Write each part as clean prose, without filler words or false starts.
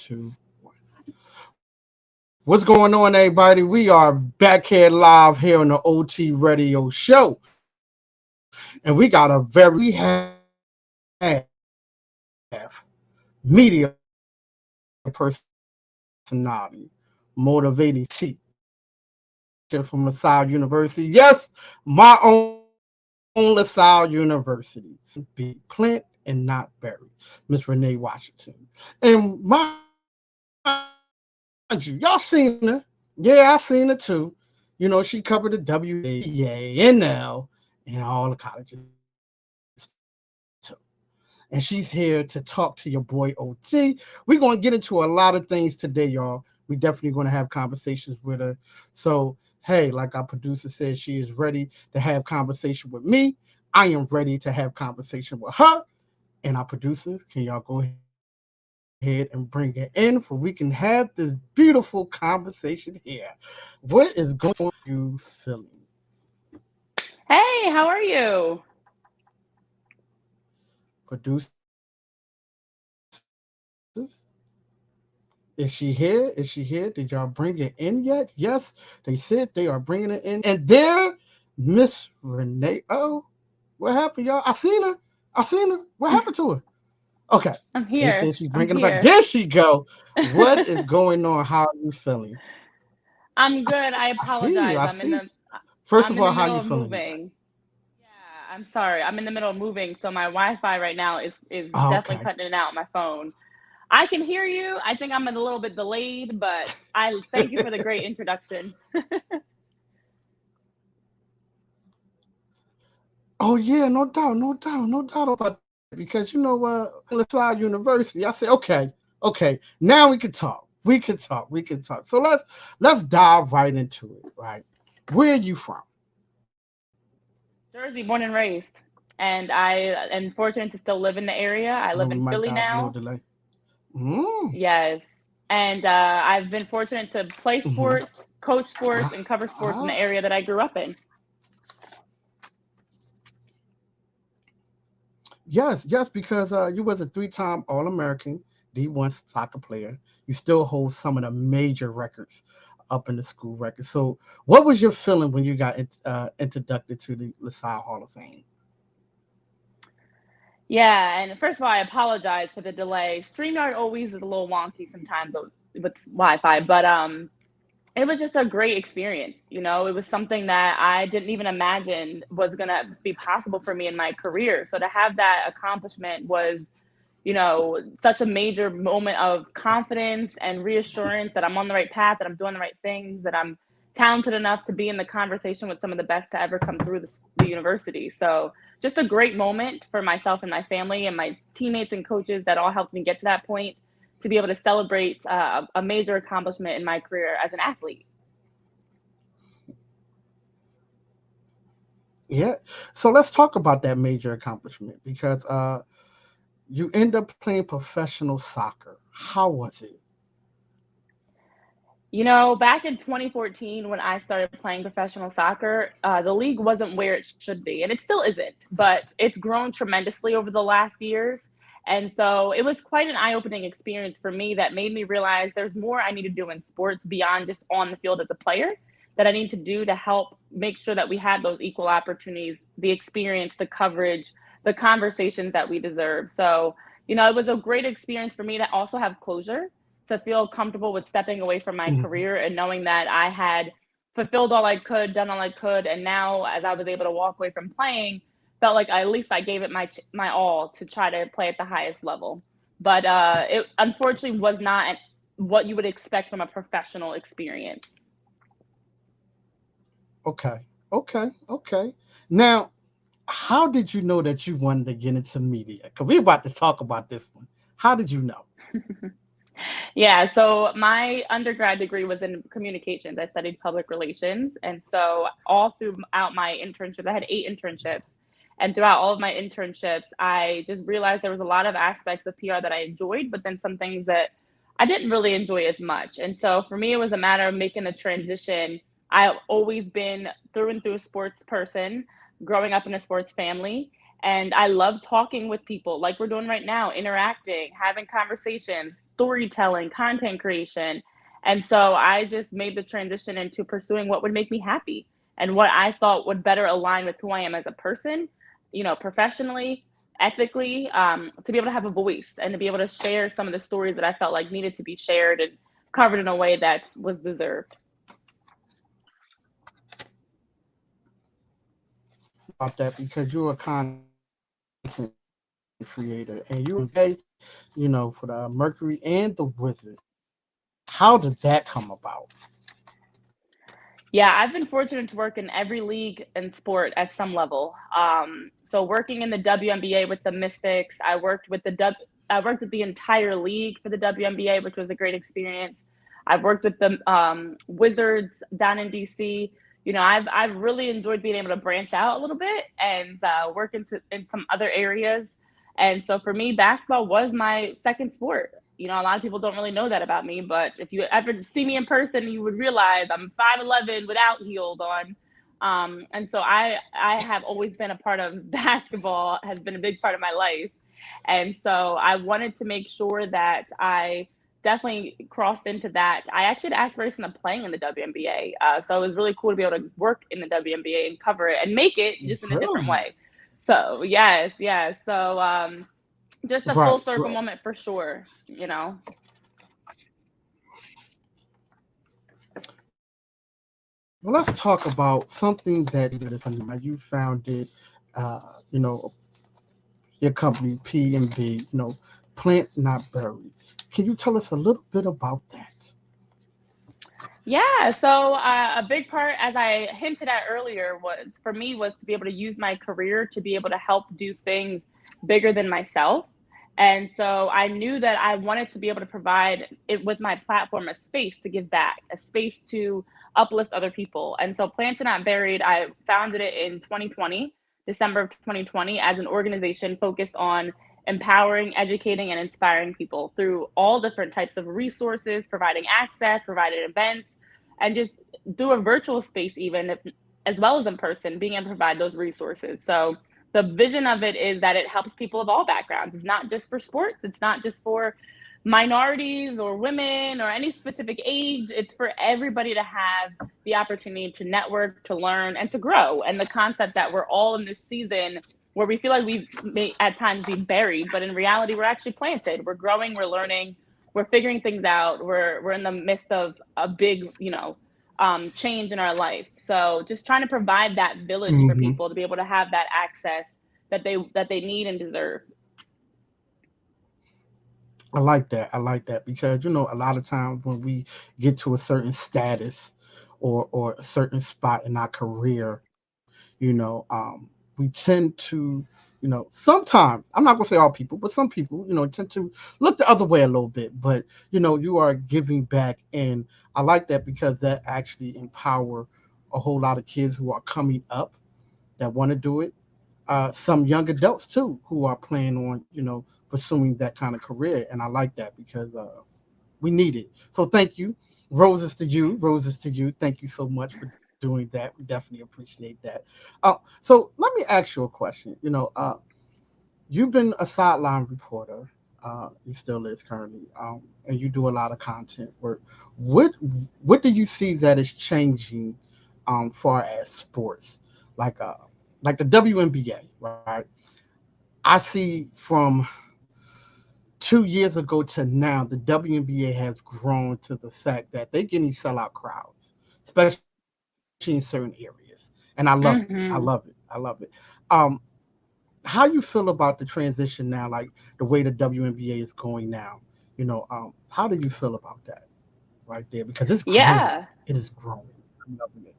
2, 1. What's going on, everybody? We are back here live here on the OT Radio Show, and we got a very media personality, motivating from LaSalle University. Yes, my own LaSalle University. Be plant and not buried. Miss Renee Washington. And mind you, y'all seen her. Yeah, I seen her too. You know, she covered the WNBA, NL, and all the colleges too. And she's here to talk to your boy OT. We're going to get into a lot of things today, y'all. We definitely going to have conversations with her. So, hey, like our producer said, she is ready to have conversation with me. I am ready to have conversation with her. And our producers, can y'all go ahead and bring it in so we can have this beautiful conversation here. What is going on you feeling? Hey, how are you? Producers? Is she here? Is she here? Did y'all bring it in yet? Yes, they said they are bringing it in. And there, Miss Renee. Oh, what happened, y'all? I seen her. What happened to her? Okay. I'm They here. said she's I'm bringing it back. here. There she go. What is going on? How are you feeling? I'm good. I I see you. apologize. I see you. First I'm of in the all, how middle you of feeling today? moving. Yeah, I'm sorry. I'm in the middle of moving, so my Wi-Fi right now is Oh, definitely okay. cutting in and out on my phone. I can hear you. I think I'm a little bit delayed, but I thank you for the great introduction. Oh yeah, no doubt, no doubt about that. Because you know what, LaSalle University, I said, okay, now we can talk. We can talk. So let's dive right into it. Right, where are you from? Jersey, born and raised, and I am fortunate to still live in the area. I I know live we in might Philly got a little now. delay. Mm, Yes. And I've been fortunate to play mm-hmm. sports, coach sports, Ah, and cover sports in the ah, area that I grew up in. yes, because you was a three-time All-American D1 soccer player. You still hold some of the major records up in the school records. So, what was your feeling when you got introduced to the LaSalle Hall of Fame? Yeah, and first of all, I apologize for the delay. StreamYard always is a little wonky sometimes with Wi-Fi, but it was just a great experience. You know, it was something that I didn't even imagine was gonna be possible for me in my career. So to have that accomplishment was, such a major moment of confidence and reassurance that I'm on the right path, that I'm doing the right things, that I'm talented enough to be in the conversation with some of the best to ever come through the university. So just a great moment for myself and my family and my teammates and coaches that all helped me get to that point to be able to celebrate a major accomplishment in my career as an athlete. Yeah. So let's talk about that major accomplishment because you end up playing professional soccer. How was it? Back in 2014, when I started playing professional soccer, the league wasn't where it should be, and it still isn't, but it's grown tremendously over the last years. And so it was quite an eye opening experience for me that made me realize there's more I need to do in sports beyond just on the field as a player that I need to do to help make sure that we had those equal opportunities, the experience, the coverage, the conversations that we deserve. So, it was a great experience for me to also have closure, to feel comfortable with stepping away from my Mhm. career and knowing that I had fulfilled all I could, done all I could, and now as I was able to walk away from playing, felt like at least I gave it my all to try to play at the highest level. But it unfortunately was not what you would expect from a professional experience. Okay. Okay. Now, how did you know that you wanted to get into media? Because we're about to talk about this one. How did you know? Yeah, so my undergrad degree was in communications. I studied public relations. And so all throughout my internships, I had 8 internships. And throughout all of my internships, I just realized there was a lot of aspects of PR that I enjoyed, but then some things that I didn't really enjoy as much. And so for me, it was a matter of making a transition. I've always been through and through a sports person, growing up in a sports family. And I love talking with people like we're doing right now, interacting, having conversations, storytelling, content creation. And so I just made the transition into pursuing what would make me happy and what I thought would better align with who I am as a person, professionally, ethically, to be able to have a voice and to be able to share some of the stories that I felt like needed to be shared and covered in a way that was deserved. About that because you're a content creator and you for the Mercury and the Wizard. How did that come about? Yeah, I've been fortunate to work in every league and sport at some level. So working in the WNBA with the Mystics, I worked with the entire league for the WNBA, which was a great experience. I've worked with the Wizards down in DC. I've really enjoyed being able to branch out a little bit and work in some other areas. And so for me, basketball was my second sport. A lot of people don't really know that about me, but if you ever see me in person, you would realize I'm 5'11" without heels on. And so I have always been a part of basketball, has been a big part of my life. And so I wanted to make sure that I definitely crossed into that. I actually had aspiration of playing in the WNBA. So it was really cool to be able to work in the WNBA and cover it and make it just in a different Really? way. So yes, yes. So just a full Right, circle right. moment for sure. Well, let's talk about something that is you founded, you know, your company PNB, plant not buried. Can you tell us a little bit about that? Yeah, so a big part, as I hinted at earlier, was for me was to be able to use my career to be able to help do things bigger than myself. And so I knew that I wanted to be able to provide it with my platform a space to give back, a space to uplift other people. And so Plants Are Not Buried, I founded it in 2020, December of 2020, as an organization focused on empowering, educating, and inspiring people through all different types of resources, providing access, providing events, and just through a virtual space, even if, as well as in person, being able to provide those resources. So the vision of it is that it helps people of all backgrounds. It's not just for sports, it's not just for minorities or women or any specific age. It's for everybody to have the opportunity to network, to learn, and to grow. And the concept that we're all in this season where we feel like we may at times be buried, but in reality, we're actually planted. We're growing, we're learning, we're figuring things out. We're in the midst of a big, change in our life. So just trying to provide that village for Hmm. people to be able to have that access that they need and deserve. I like that. I like that because a lot of times when we get to a certain status or a certain spot in our career, we tend to, sometimes I'm not gonna say all people, but some people, tend to look the other way a little bit. But you are giving back, and I like that because that actually empower a whole lot of kids who are coming up that want to do it. Some young adults too who are planning on pursuing that kind of career, and I like that because we need it. So thank you. Roses to you. Roses to you. Thank you so much for doing that. We definitely appreciate that. So let me ask you a question. You've been a sideline reporter. You still is currently, and you do a lot of content work. What what do you see that is changing, far as sports, like uh, like the WNBA, right? I see from 2 years ago to now, the WNBA has grown to the fact that they're getting sellout crowds, especially in certain areas. And I love it. I love it. I love Hmm. it. How you feel about the transition now, like the way the WNBA is going now? How do you feel about that right there? Because it's growing. Yeah. It is growing. I'm loving it.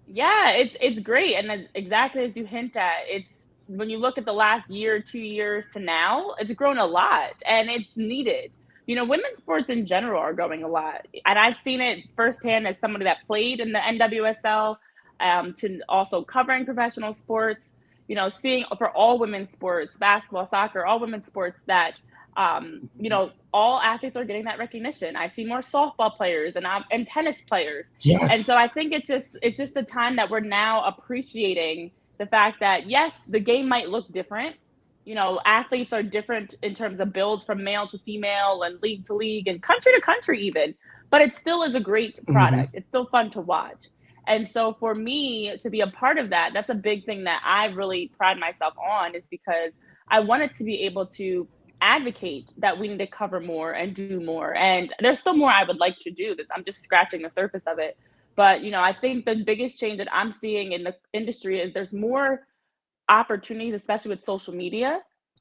Yeah, it's great, and exactly as you hint at, it's when you look at the last year, 2 years to now, it's grown a lot, and it's needed. Women's sports in general are growing a lot, and I've seen it firsthand as somebody that played in the NWSL, to also covering professional sports. Seeing for all women's sports, basketball, soccer, all women's sports that all athletes are getting that recognition. I see more softball players and tennis players, and Yes. so I think it's just the time that we're now appreciating the fact that, yes, the game might look different. You know, athletes are different in terms of build from male to female and league to league and country to country, even, but it still is a great Mm-hmm. product. It's still fun to watch. And so for me to be a part of that, that's a big thing that I really pride myself on, is because I wanted to be able to advocate that we need to cover more and do more. And there's still more I would like to do. That I'm just scratching the surface of it. But I think the biggest change that I'm seeing in the industry is there's more opportunities, especially with social media,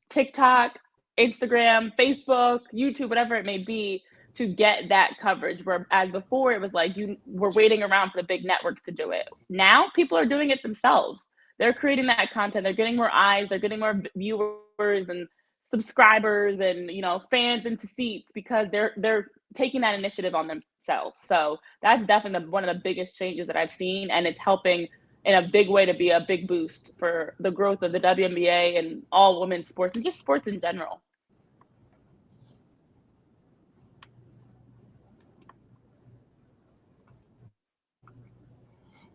TikTok, Instagram, Facebook, YouTube, whatever it may be, to get that coverage. Whereas before it was like you were waiting around for the big networks to do it. Now people are doing it themselves. They're creating that content. They're getting more eyes. They're getting more viewers and subscribers and fans into seats because they're taking that initiative on themselves. So that's definitely one of the biggest changes that I've seen, and it's helping in a big way to be a big boost for the growth of the WNBA and all women's sports and just sports in general.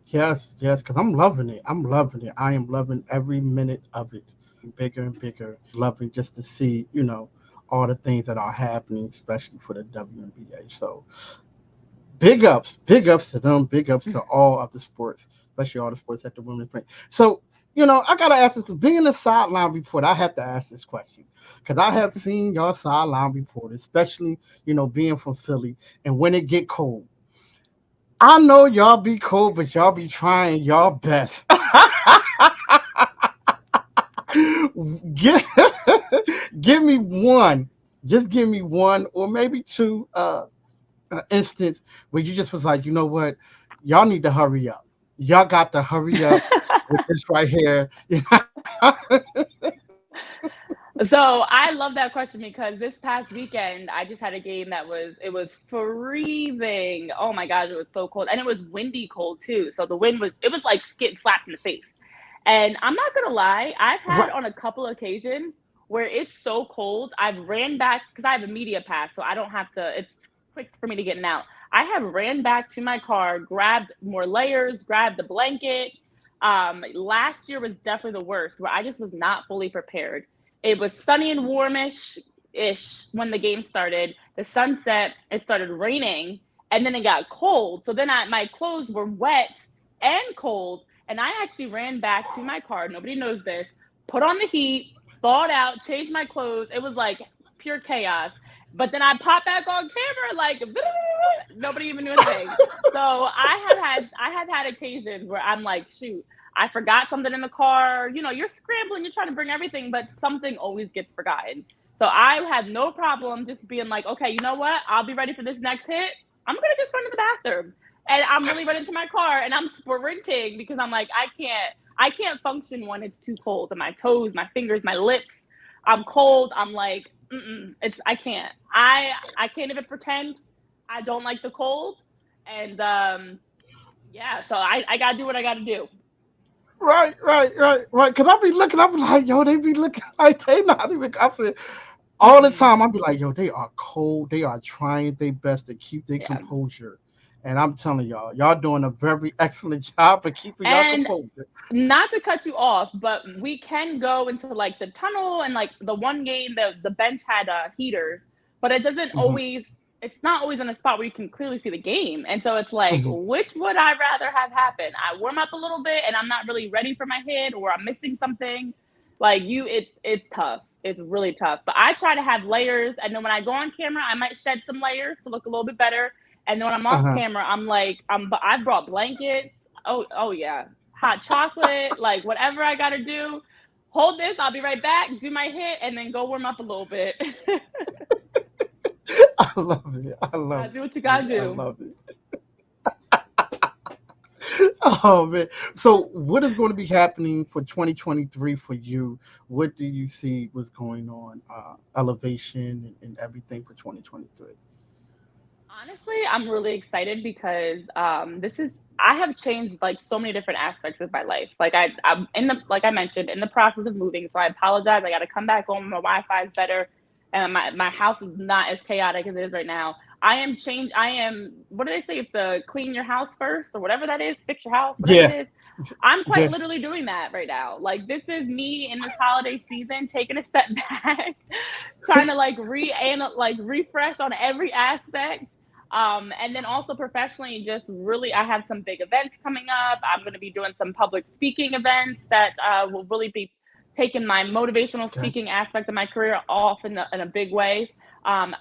Yes, yes, because I'm loving it. I'm loving it. I am loving every minute of it. Bigger and bigger. Loving just to see, all the things that are happening, especially for the WNBA. So big ups to them, big ups to all of the sports, especially all the sports that the women play. So, I gotta ask this, because being in the sideline report, I have to ask this question. Because I have seen your sideline report, especially, being from Philly, and when it get cold. I know y'all be cold, but y'all be trying y'all best. give, give me one. Just give me one or maybe two instance where you just was like, you know what? Y'all need to hurry up. Y'all got to hurry up with this right here. So I love that question because this past weekend I just had a game that it was freezing. Oh my gosh, it was so cold. And it was windy cold too. So the wind was it was like getting slapped in the face. And I'm not gonna lie, I've had Right. on a couple occasions where it's so cold, I've ran back because I have a media pass, so I don't have to, it's quick for me to get in and out. I have ran back to my car, grabbed more layers, grabbed the blanket. Last year was definitely the worst, where I just was not fully prepared. It was sunny and warmish ish when the game started. The sun set, it started raining, and then it got cold. So then my clothes were wet and cold, and I actually ran back to my car. Nobody knows this. Put on the heat, thawed out, changed my clothes. It was like pure chaos. But then I popped back on camera like nobody even knew a thing. So I have had occasions where I'm like, shoot, I forgot something in the car. You're scrambling, you're trying to bring everything, but something always gets forgotten. So I have no problem just being like, okay, you know what? I'll be ready for this next hit. I'm gonna just run to the bathroom. And I'm really running to my car and I'm sprinting because I'm like, I can't function when it's too cold. And my toes, my fingers, my lips, I'm cold. I'm like, I can't. I can't even pretend I don't like the cold. And yeah, so I gotta do what I gotta do. Right. Because I be looking, I be like, yo, they be looking like they not even. I said, all the Mm-mm. time, I'll be like, yo, they are cold. They are trying their best to keep their Yeah. composure. And I'm telling y'all doing a very excellent job of keeping y'all And composure. not to cut you off, but we can go into like the tunnel and like the one game the bench had heaters, but it doesn't Hmm. always it's not always in a spot where you can clearly see the game. And so it's like, Hmm. which would I rather have happen? I warm up a little bit and I'm not really ready for my hit, or I'm missing something. Like it's tough. It's really tough. But I try to have layers, and then when I go on camera, I might shed some layers to look a little bit better. And then when I'm off Uh-huh. camera, I'm like, I've brought blankets. Oh yeah, hot chocolate, like whatever I gotta do. Hold this, I'll be right back, do my hit, and then go warm up a little bit. I love it. I love Gotta do what you it. gotta I do. love it. Oh man. So what is going to be happening for 2023 for you? What do you see was going on? Elevation and everything for 2023. Honestly, I'm really excited because this is I have changed like so many different aspects of my life. Like I'm in the like I mentioned in the process of moving, so I apologize. I got to come back home. My Wi-Fi is better, and my house is not as chaotic as it is right now. I am changed. I am. What do they say? If the clean your house first or whatever that is, fix your house, whatever it Yeah. is. I'm quite Yeah. literally doing that right now. Like this is me in this holiday season taking a step back, trying to like refresh on every aspect. And then also professionally, just really, I have some big events coming up. I'm going to be doing some public speaking events that will really be taking my motivational Okay. speaking aspect of my career off in a big way.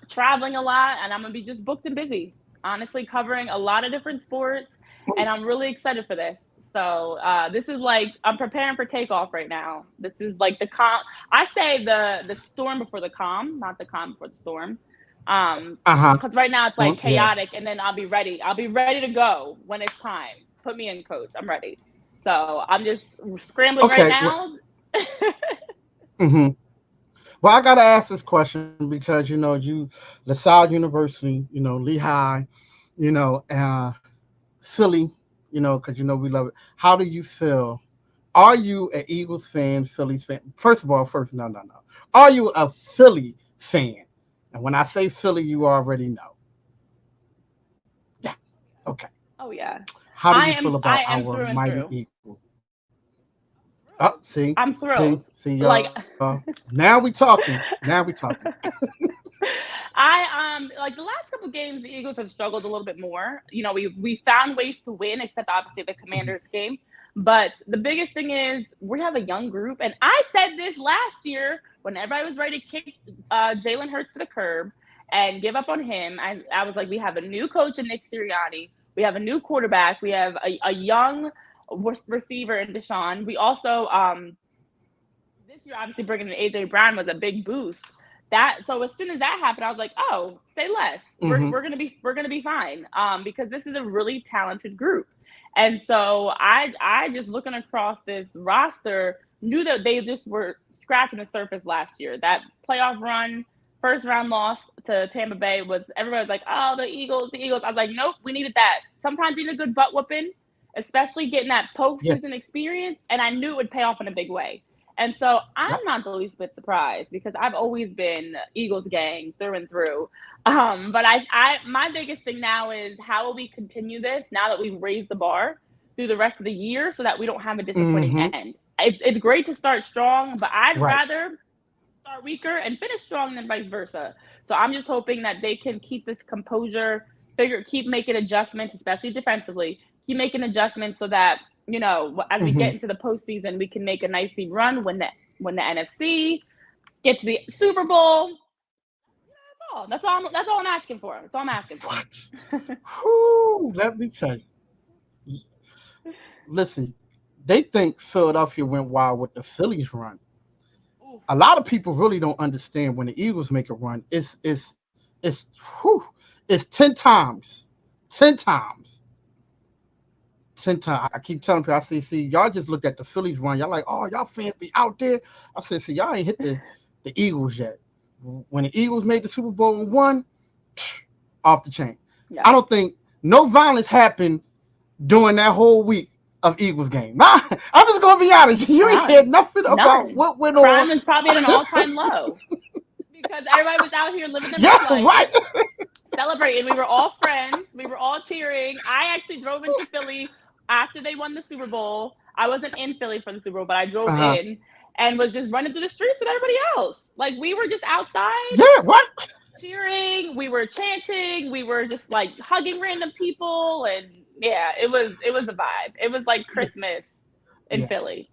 Traveling a lot, and I'm going to be just booked and busy, honestly, covering a lot of different sports. And I'm really excited for this. So this is like I'm preparing for takeoff right now. This is like the calm. I say the storm before the calm, not the calm before the storm. Uh-huh. Because right now it's like Yeah. chaotic, and then I'll be ready. I'll be ready to go when it's time. Put me in, coach. I'm ready. So I'm just scrambling right Okay. now. Mm-hmm. Well, I gotta ask this question because you LaSalle University, Lehigh, you know, uh, Philly, because we love it. How do you feel? Are you an Eagles fan, Phillies fan? First of all, no, no, no. Are you a Philly fan? And when I say Philly, you already know. Yeah. Okay. Oh yeah, How do you feel I about am our through and mighty through. Eagles? Oh, see, I'm thrilled. Like Now we talking. Now we talking. I like the last couple games, the Eagles have struggled a little bit more. You know, we found ways to win, except obviously the Mhm. Commanders game. But the biggest thing is we have a young group, and I said this last year when everybody was ready to kick Jalen Hurts to the curb and give up on him. I was like, we have a new coach in Nick Sirianni. We have a new quarterback. We have a young receiver in Deshaun. We also this year, obviously bringing in AJ Brown was a big boost. That so as soon as that happened, I was like, oh, say less. Mhm. We're gonna be fine. Because this is a really talented group. And so I just looking across this roster knew that they just were scratching the surface last year. That playoff run, first round loss to Tampa Bay was everybody was like, oh, the Eagles, the Eagles. I was like, nope, we needed that. Sometimes you need a good butt whooping, especially getting that Yeah. postseason experience. And I knew it would pay off in a big way. And so I'm Yep. not the least bit surprised because I've always been Eagles gang through and through. But my biggest thing now is how will we continue this now that we've raised the bar through the rest of the year so that we don't have a disappointing Mhm. end. It's great to start strong, but I'd Right. rather start weaker and finish strong than vice versa. So I'm just hoping that they can keep this composure, keep making adjustments, especially defensively, keep making adjustments so that as we get Mhm. into the postseason, we can make a nice deep run, win the NFC, get to the Super Bowl. That's all I'm asking for. That's all I'm asking for. What? Whew, let me tell you. Listen, they think Philadelphia went wild with the Phillies run. Ooh, A lot of people really don't understand when the Eagles make a run. It's whew, it's 10 times, 10 times, 10 times. I keep telling people, I say, see, y'all just looked at the Phillies run. Y'all like, oh, y'all fans be out there. I said, see, y'all ain't hit the Eagles yet. When the Eagles made the Super Bowl and won, off the chain. yeah. I don't think no violence happened during that whole week of Eagles game. Nah, I'm just gonna be honest. You ain't hear None. nothing about None. what went on. Crime is probably at an all-time low because everybody was out here living their Yeah, best life, right. celebrating. We were all friends. We were all cheering. I actually drove into Philly after they won the Super Bowl. I wasn't in Philly for the Super Bowl, but I drove Uh-huh. in and was just running through the streets with everybody else. Like we were just outside Yeah, right. cheering, we were chanting, we were just like hugging random people, and yeah, it was a vibe. It was like Yeah, Christmas in yeah. Philly.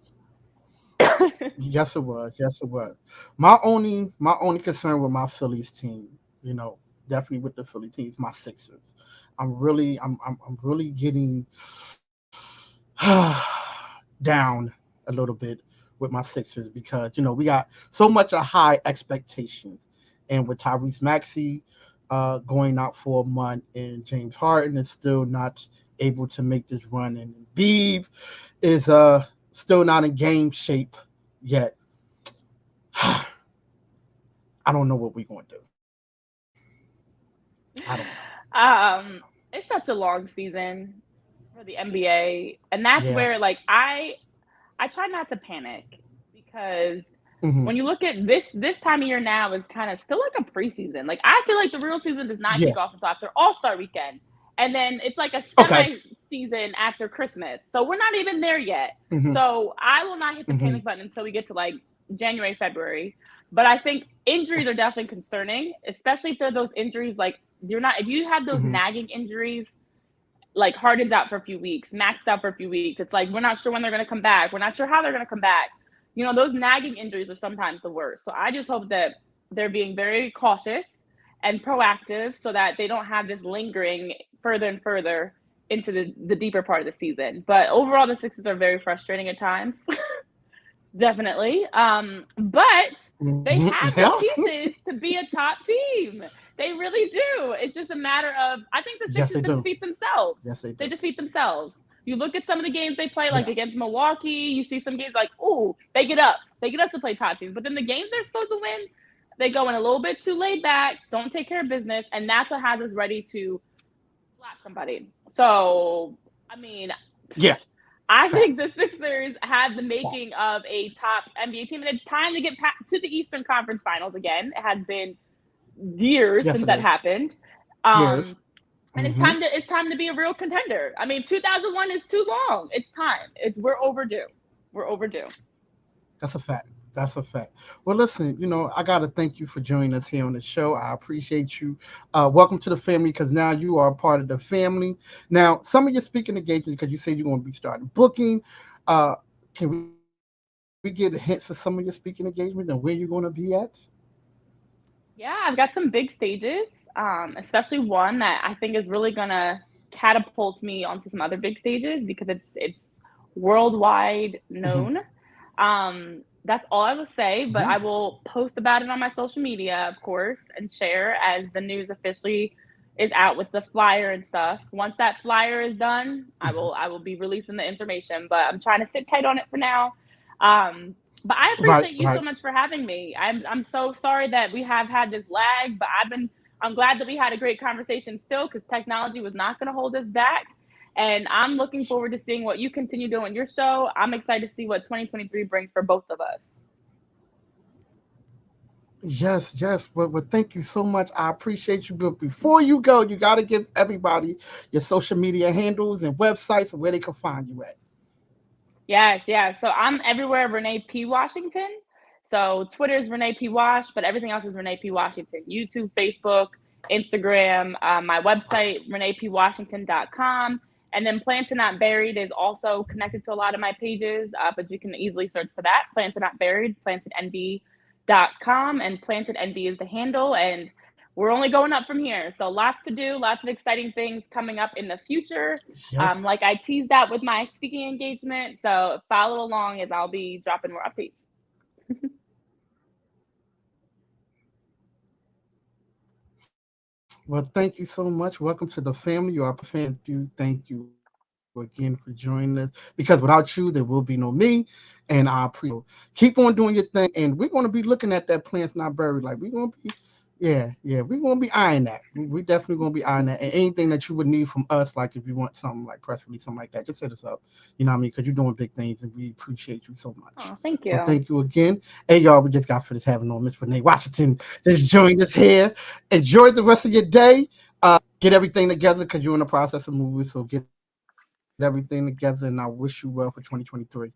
Yes, it was. Yes, it was. My only concern with my Phillies team, definitely with the Philly teams, my Sixers. I'm really getting down a little bit with my Sixers because we got so much of high expectations, and with Tyrese Maxey going out for a month, and James Harden is still not able to make this run, and Beeve is still not in game shape yet. I don't know what we're going to do. I don't know. It's such a long season for the NBA, and that's Yeah. where like I try not to panic because Hmm. when you look at this time of year now is kind of still like a preseason. Like I feel like the real season does not Yeah. kick off until after All-Star weekend. And then it's like a Okay. semi season after Christmas. So we're not even there yet. Mm-hmm. So I will not hit the panic button until we get to like January, February. But I think injuries are definitely concerning, especially if they're those injuries like if you have those nagging injuries, like Harden's out for a few weeks, Max's out for a few weeks. It's like we're not sure when they're going to come back. We're not sure how they're going to come back. Those nagging injuries are sometimes the worst. So I just hope that they're being very cautious and proactive so that they don't have this lingering further and further into the deeper part of the season. But overall, the Sixers are very frustrating at times. Definitely. But they have the pieces to be a top team. They really do. It's just a matter of, I think the Sixers defeat themselves. Yes, they do. They defeat themselves. You look at some of the games they play, like against Milwaukee, you see some games like, ooh, they get up. They get up to play top teams. But then the games they're supposed to win, they go in a little bit too laid back, don't take care of business, and that's what has us ready to slap somebody. So, I mean, I think the Sixers have the making of a top NBA team, and it's time to get to the Eastern Conference Finals again. It has been years since that happened. Years. And it's time to be a real contender. I mean, 2001 is too long. It's time. We're overdue. We're overdue. That's a fact. That's a fact. Well, listen, I got to thank you for joining us here on the show. I appreciate you. Welcome to the family, because now you are a part of the family. Now, some of your speaking engagements, because you said you're going to be starting booking. Can we get hints of some of your speaking engagements and where you're going to be at? Yeah, I've got some big stages, especially one that I think is really going to catapult me onto some other big stages because it's worldwide known. That's all I will say, but I will post about it on my social media, of course, and share as the news officially is out with the flyer and stuff. Once that flyer is done, I will be releasing the information, but I'm trying to sit tight on it for now. But I appreciate you so much for having me. I'm so sorry that we have had this lag, but I'm glad that we had a great conversation still, because technology was not going to hold us back. And I'm looking forward to seeing what you continue doing your show. I'm excited to see what 2023 brings for both of us. Yes. Well, thank you so much. I appreciate you. But before you go, you got to give everybody your social media handles and websites and where they can find you at. Yes. So I'm everywhere, Renee P. Washington. So Twitter is Renee P. Wash, but everything else is Renee P. Washington. YouTube, Facebook, Instagram, my website, reneepwashington.com. And then Planted Not Buried is also connected to a lot of my pages, but you can easily search for that. Planted Not Buried, plantednb.com, and Planted NB is the handle. And we're only going up from here. So lots to do, lots of exciting things coming up in the future. Yes. Like I teased out with my speaking engagement. So follow along as I'll be dropping more updates. Well, thank you so much. Welcome to the family. You are a fan. Thank you again for joining us. Because without you, there will be no me. And I appreciate you. Keep on doing your thing. And we're going to be looking at that Plants Not Buried. Like, we're going to be, we're going to be eyeing that. We're definitely going to be eyeing that. And anything that you would need from us, like if you want something like press release, something like that, just hit us up. You know what I mean? Because you're doing big things, and we appreciate you so much. Oh, thank you. Well, thank you again. Hey, y'all, we just got finished having on Miss Renee Washington. Just joined us here. Enjoy the rest of your day. Get everything together, because you're in the process of moving. So get everything together, and I wish you well for 2023.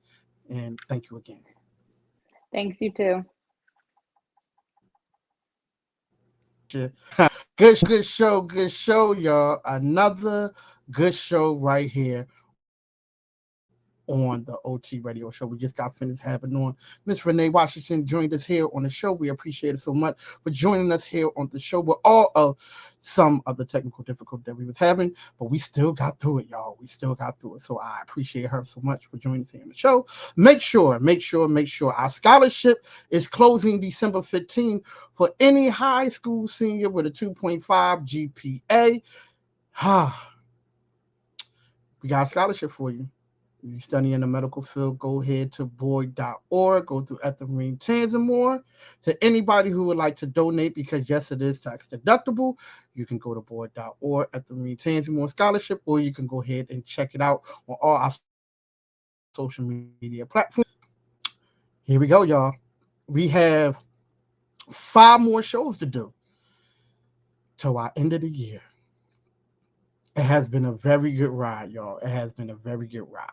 And thank you again. Thanks, you too. Good show, y'all. Another good show right here on the OT Radio Show. We just got finished having on Miss Renee Washington joined us here on the show. We appreciate it so much for joining us here on the show with all of some of the technical difficulty that we was having, but we still got through it, y'all. We still got through it. So I appreciate her so much for joining us here on the show. Make sure our scholarship is closing December 15th for any high school senior with a 2.5 GPA. We got a scholarship for you. If you study in the medical field, go ahead to boyd.org, go through Ethelreen Tanzamore. To anybody who would like to donate, because yes, it is tax deductible, you can go to boyd.org, Ethelreen Tanzamore Scholarship, or you can go ahead and check it out on all our social media platforms. Here we go, y'all. We have 5 more shows to do till our end of the year. It has been a very good ride, y'all. It has been a very good ride.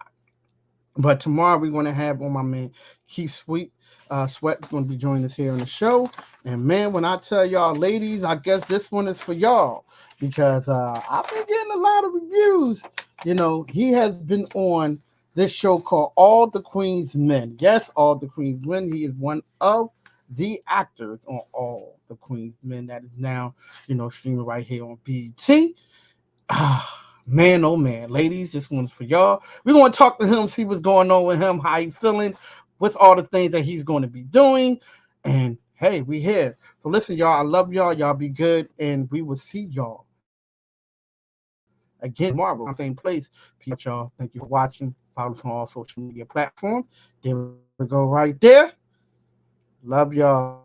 But tomorrow we're going to have on my man Keith Sweat's going to be joining us here on the show. And man, when I tell y'all, ladies, I guess this one is for y'all because I've been getting a lot of reviews. You know, he has been on this show called All the Queen's Men. Yes, All the Queen's Men. He is one of the actors on All the Queen's Men that is now, streaming right here on BET. Man, oh man, ladies, this one's for y'all. We're going to talk to him, see what's going on with him, how he feeling, what's all the things that he's going to be doing. And hey, we here. So listen, y'all, I love y'all. Y'all be good. And we will see y'all again tomorrow, same place. Peace, y'all. Thank you for watching. Follow us on all social media platforms. There we go right there. Love y'all.